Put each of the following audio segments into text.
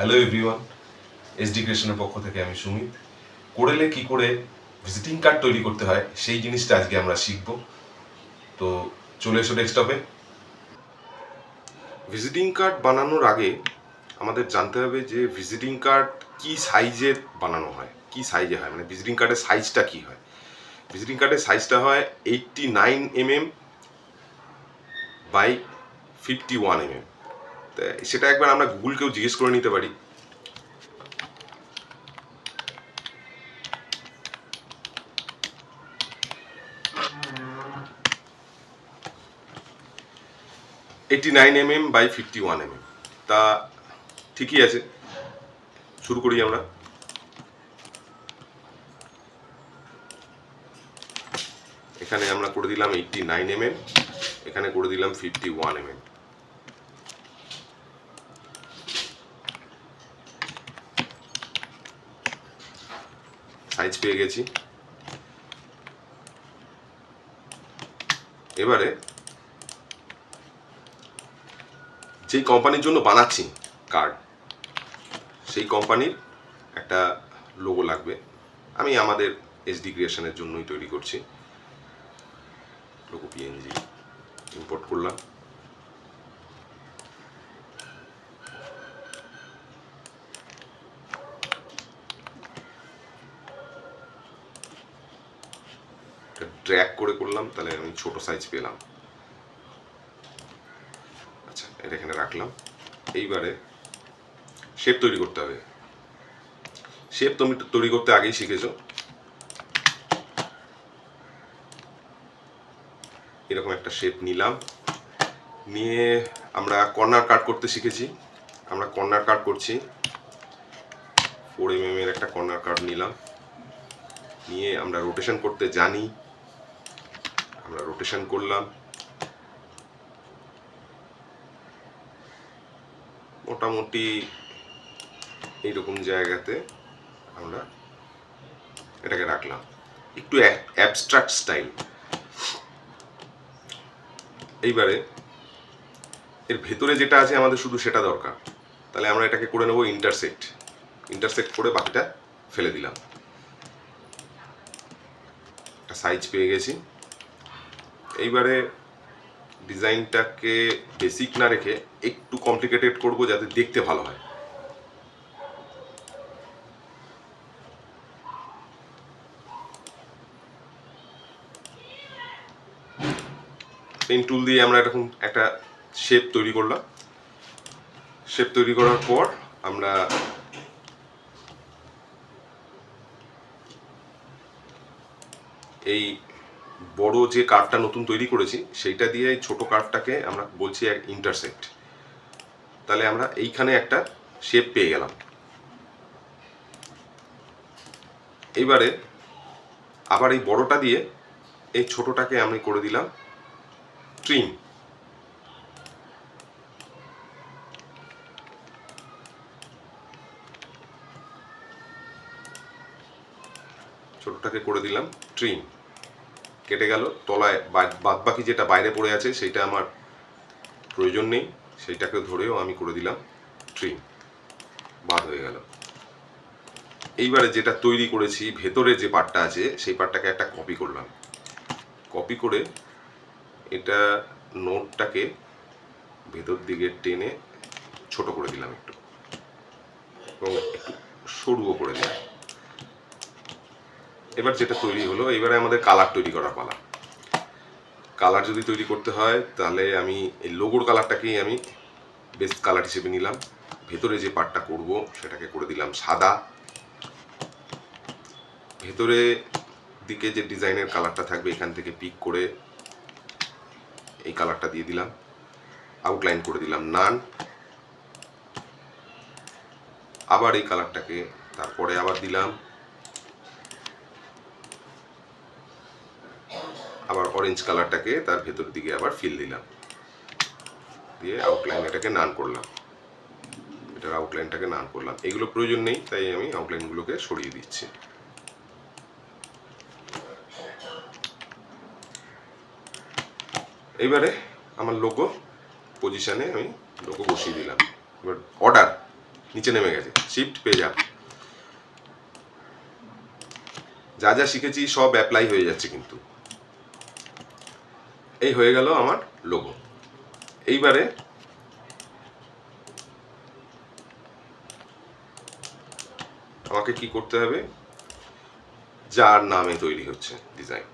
Hello everyone, SD ক্রিয়েশনের পক্ষ থেকে আমি সুমিত। কোরেলে কি করে ভিজিটিং কার্ড তৈরি করতে হয় সেই জিনিসটা আজকে আমরা শিখব। তো চলে এসো ডেস্কটপে। ভিজিটিং কার্ড বানানোর আগে আমাদের জানতে হবে যে ভিজিটিং কার্ড কি সাইজের বানানো হয়, কি সাইজে হয়, মানে ভিজিটিং কার্ডের সাইজটা কি হয়। ভিজিটিং কার্ডের সাইজটা হয় 89 mm বাই 51 mm। সেটা একবার আমরা গুগলকেও জিজ্ঞেস করে নিতে পারি। এইটি 89 mm বাই 51 mm, তা ঠিকই আছে। শুরু করি আমরা। এখানে আমরা করে দিলাম 89 mm, এখানে করে দিলাম 51 mm। সাইজ পেয়ে গেছি। এবারে যেই কোম্পানির জন্য বানাচ্ছি কার্ড, সেই কোম্পানির একটা লোগো লাগবে। আমি আমাদের এসডি ক্রিয়েশনের জন্যই তৈরি করছি। লোগো পিএনজি ইম্পোর্ট করলাম। ড্র্যাগ করে করলাম, তাহলে আমি ছোট সাইজ পেলাম। আচ্ছা, এটা এখানে রাখলাম। এইবারে শেপ তৈরি করতে হবে। শেপ তুমি তৈরি করতে আগেই শিখেছো। এরকম একটা শেপ নিলাম, নিয়ে আমরা কর্নার কাট করতে শিখেছি। আমরা কর্নার কাট করছি। 4 mm এর একটা কর্নার কাট নিলাম, নিয়ে আমরা রোটেশন করতে জানি, আমরা রোটেশন করলাম। মোটামুটি এইরকম জায়গাতে আমরা এটাকে রাখলাম, একটু অ্যাবস্ট্রাক্ট স্টাইল। এইবারে এর ভেতরে যেটা আছে আমাদের শুধু সেটা দরকার, তাহলে আমরা এটাকে করে নেব ইন্টারসেক্ট করে বাকিটা ফেলে দিলাম। একটা সাইজ পেয়ে গেছি। এইবারে ডিজাইনটাকে বেসিক না রেখে একটু কমপ্লিকেটেড করব, যাতে দেখতে ভালো হয়। পেন টুল দিয়ে আমরা এরকম একটা শেপ তৈরি করলাম। শেপ তৈরি করার পর আমরা এই বড় যে কার্ভটা নতুন তৈরি করেছি সেইটা দিয়ে ছোট কার্ভটাকে আমরা বলছি ইন্টারসেক্ট। তাহলে আমরা এইখানে একটা শেপ পেয়ে গেলাম। এইবারে আবার এই বড়টা দিয়ে এই ছোটটাকে আমি করে দিলাম ট্রিম। ছোটটাকে করে দিলাম ট্রিম। কেটে গেল। তলায় বাদ বাকি যেটা বাইরে পড়ে আছে সেইটা আমার প্রয়োজন নেই, সেইটাকে ধরেও আমি করে দিলাম ট্রিম। বাদ হয়ে গেল। এইবারে যেটা তৈরি করেছি ভেতরে যে পার্টটা আছে সেই পার্টটাকে একটা কপি করলাম। কপি করে এটা নোটটাকে ভেতর দিকে টেনে ছোট করে দিলাম একটু, এবং একটু সরুও করে দিলাম। এবার যেটা তৈরি হলো, এবারে আমাদের কালার তৈরি করার পালা। কালার যদি তৈরি করতে হয় তাহলে আমি এই লোগোর কালারটাকেই আমি বেস্ট কালার হিসেবে নিলাম। ভেতরে যে পার্টটা করব সেটাকে করে দিলাম সাদা। ভেতরে দিকে যে ডিজাইনের কালারটা থাকবে এখান থেকে পিক করে এই কালারটা দিয়ে দিলাম। আউটলাইন করে দিলাম নান। আবার এই কালারটাকে তারপরে আবার দিলাম, আবার অরেঞ্জ কালারটাকে তার ভেতর দিকে আবার ফিল দিলাম, দিয়ে আউটলাইন এটাকে নান করলাম। এটার আউটলাইনটাকে নান করলাম। এগুলো প্রয়োজন নেই, তাই আমি আউটলাইনগুলোকে সরিয়ে দিচ্ছি। এইবারে আমার লোগো পজিশনে আমি লোগো বসিয়ে দিলাম। এবার অর্ডার নিচে নেমে গেছে, শিফট পেয়ে যা, যা যা শিখেছি সব অ্যাপ্লাই হয়ে যাচ্ছে। কিন্তু এই হয়ে গেল আমার লোগো। এইবারে আমাকে কি করতে হবে, যার নামে তৈরি হচ্ছে ডিজাইন,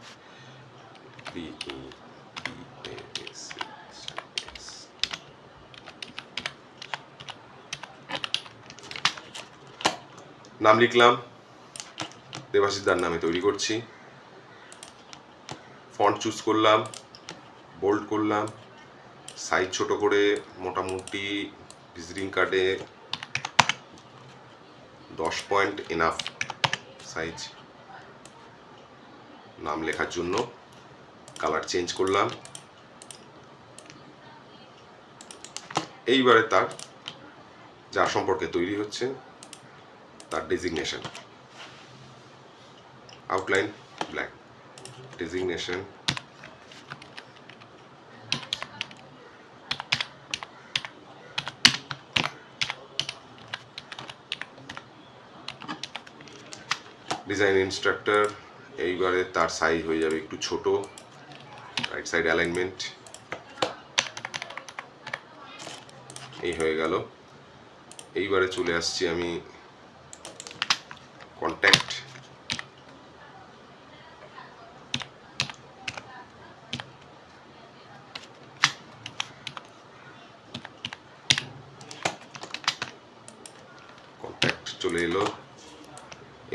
নাম লিখলাম, দেবাশিস দার নামে তৈরি করছি। ফন্ট চুজ করলাম, বোল্ড করলাম, সাইজ ছোট করে মোটামুটি ভিজিটিং কার্ডে 10 পয়েন্ট এনাফ সাইজ নাম লেখার জন্য। কালার চেঞ্জ করলাম। এইবারে তার যার সম্পর্কে তৈরি হচ্ছে তার designation, outline black, designation design instructor. এইবারে তার সাইজ হয়ে যাবে একটু ছোট, রাইট সাইড অ্যালাইনমেন্ট, এই হয়ে গেল। এইবারে চলে আসছি আমি কন্ট্যাক্ট, কন্ট্যাক্ট চলে এলো।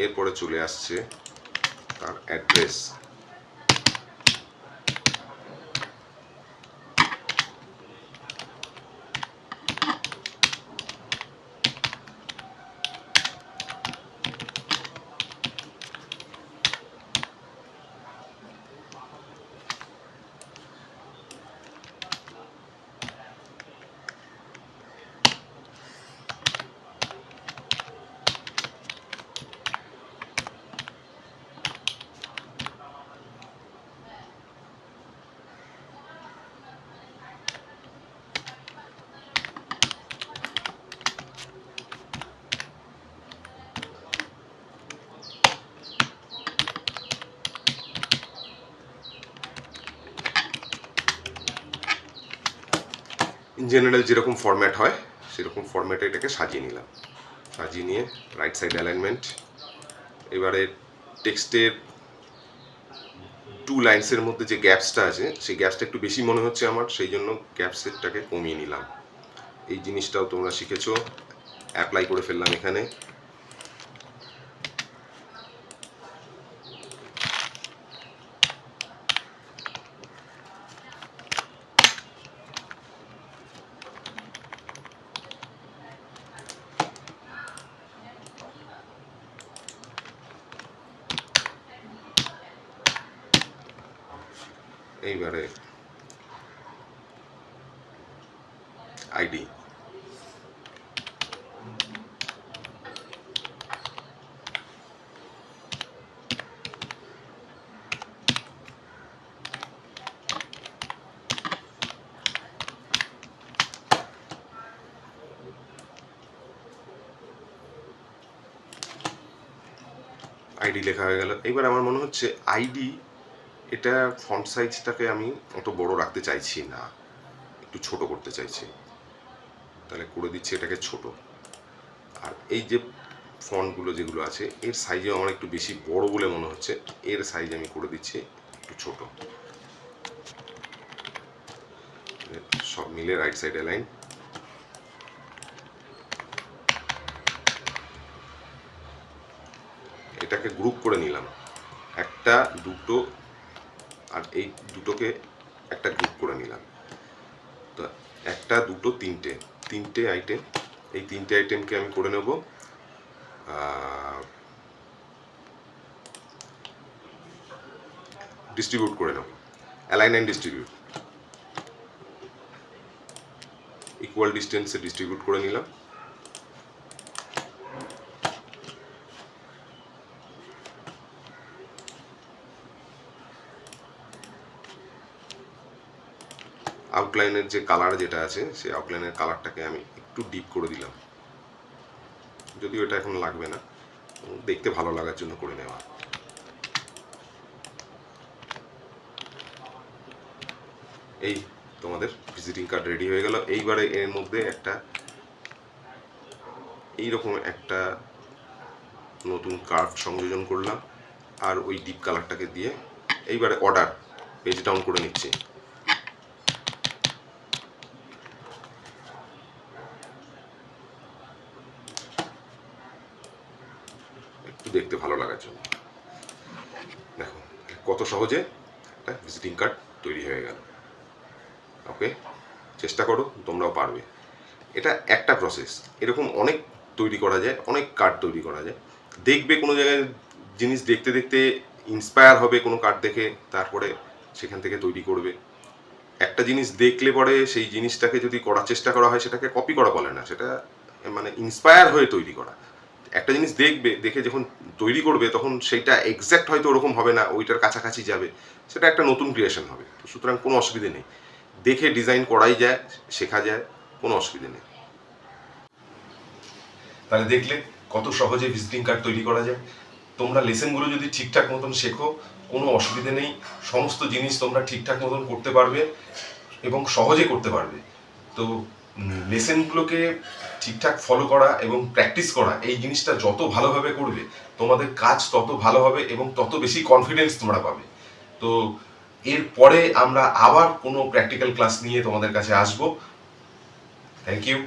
এরপরে চলে আসছে তার অ্যাড্রেস, ইন জেনারেল যেরকম ফরম্যাট হয় সেরকম ফরম্যাটে এটাকে সাজিয়ে নিলাম। সাজিয়ে নিয়ে রাইট সাইড অ্যালাইনমেন্ট। এবারে টেক্সটের 2 লাইন্সের মধ্যে যে গ্যাপসটা আছে সেই গ্যাপসটা একটু বেশি মনে হচ্ছে আমার, সেই জন্য গ্যাপসেরটাকে কমিয়ে নিলাম। এই জিনিসটাও তোমরা শিখেছো, অ্যাপ্লাই করে ফেললাম এখানে। এইবারে আইডি, আইডি লেখা হয়ে গেল। এইবার আমার মনে হচ্ছে আইডি, এটা ফন্ট সাইজটাকে আমি অত বড় রাখতে চাইছি না, একটু ছোট করতে চাইছি। তাহলে করে দিচ্ছি এটাকে ছোট। আর এই যে ফন্টগুলো যেগুলো আছে এর সাইজও আমার একটু বেশি বড় বলে মনে হচ্ছে, এর সাইজ আমি করে দিচ্ছি একটু ছোট। সব মিলে রাইট সাইড অ্যালাইন। এটাকে গ্রুপ করে নিলাম, একটা দুটো আর এই দুটোকে একটা গ্রুপ করে নিলাম। তো একটা দুটো তিনটে আইটেম, এই তিনটে আইটেমকে আমি করে নেব ডিস্ট্রিবিউট করে নেব, অ্যালাইন অ্যান্ড ডিস্ট্রিবিউট, ইকুয়াল ডিস্টেন্সে ডিস্ট্রিবিউট করে নিলাম। আউটলাইনের যে কালার যেটা আছে সেই আউটলাইনের কালারটাকে আমি একটু ডিপ করে দিলাম। যদিও এটা এখন লাগবে না, দেখতে ভালো লাগার জন্য করে নেওয়া। এই তোমাদের ভিজিটিং কার্ড রেডি হয়ে গেল। এইবারে এর মধ্যে একটা এইরকম একটা নতুন কার্ভ সংযোজন করলাম, আর ওই ডিপ কালারটাকে দিয়ে এইবারে অর্ডার পেজ ডাউন করে নিচ্ছি। একটু দেখতে ভালো লাগার জন্য। দেখো কত সহজে একটা ভিজিটিং কার্ড তৈরি হয়ে গেল। ওকে, চেষ্টা করো, তোমরাও পারবে। এটা একটা প্রসেস, এরকম অনেক তৈরি করা যায়, অনেক কার্ড তৈরি করা যায়। দেখবে কোনো জায়গায় জিনিস দেখতে দেখতে ইন্সপায়ার হবে কোনো কার্ড দেখে, তারপরে সেখান থেকে তৈরি করবে। একটা জিনিস দেখলে পরে সেই জিনিসটাকে যদি করার চেষ্টা করা হয়, সেটাকে কপি করা বলে না, সেটা মানে ইন্সপায়ার হয়ে তৈরি করা। একটা জিনিস দেখবে, দেখে যখন তৈরি করবে তখন সেইটা এক্স্যাক্ট হয়তো ওরকম হবে না, ওইটার কাছাকাছি যাবে, সেটা একটা নতুন ক্রিয়েশন হবে। সুতরাং কোনো অসুবিধে নেই, দেখে ডিজাইন করাই যায়, শেখা যায়, কোনো অসুবিধে নেই। তাহলে দেখলে কত সহজে ভিজিটিং কার্ড তৈরি করা যায়। তোমরা লেসেনগুলো যদি ঠিকঠাক মতন শেখো, কোনো অসুবিধে নেই, সমস্ত জিনিস তোমরা ঠিকঠাক মতন করতে পারবে এবং সহজে করতে পারবে। তো লেসেনগুলোকে ঠিকঠাক ফলো করা এবং প্র্যাকটিস করা, এই জিনিসটা যত ভালোভাবে করবে তোমাদের কাজ তত ভালো হবে এবং তত বেশি কনফিডেন্স তোমরা পাবে। তো এরপরে আমরা আবার কোনো প্র্যাকটিক্যাল ক্লাস নিয়ে তোমাদের কাছে আসবো। Thank you.